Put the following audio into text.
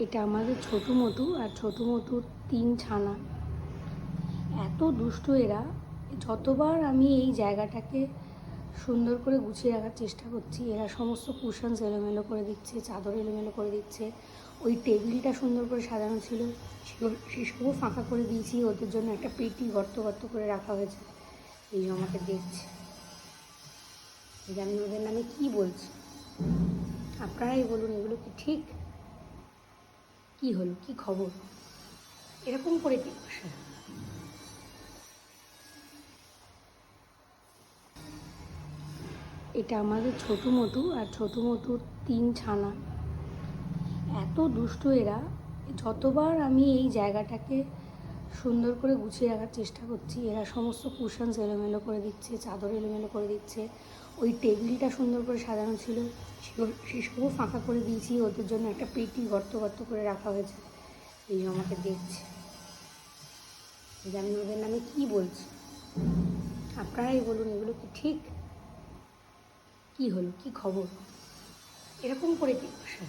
এটা আমাদের ছোটু মটু আর ছোটু মটুর 3 ছানা। এত দুষ্টু এরা। যতবার আমি এই জায়গাটাকে সুন্দর করে গুছিয়ে রাখার চেষ্টা করছি, এরা সমস্ত কুশনস এলোমেলো করে দিচ্ছে, চাদর এলোমেলো করে দিচ্ছে। ওই টেবিলটা সুন্দর করে সাজানো ছিল, সেসবও ফাঁকা করে দিয়েছি। ওদের জন্য একটা পেটি গর্ত গর্ত করে রাখা হয়েছে। এই যে আমাকে দেখছে, যে আমি ওদের নামে কী বলছি। আপনারাই বলুন, এগুলো কি ঠিক? কি হলো, কি খবর? এরকম করে কি বসে? এটা আমাদের ছোটু মটু আর ছোটু মটুর 3 ছানা। এত দুষ্টু এরা। যতবার আমি এই জায়গাটাকে সুন্দর করে গুছিয়ে রাখার চেষ্টা করছি, এরা সমস্ত কুশনস এলোমেলো করে দিচ্ছে, চাদর এলোমেলো করে দিচ্ছে। ওই টেবিলটা সুন্দর করে সাজানো ছিল, সেসবও ফাঁকা করে দিয়েছি। ওদের জন্য একটা পেটি গর্ত গর্ত করে রাখা হয়েছে। এই যে আমাকে দেখছে, যে আমি ওদের নামে কী বলছি। আপনারাই বলুন, এগুলো কি ঠিক? কি হলো, কি খবর? এরকম করে কি বসে?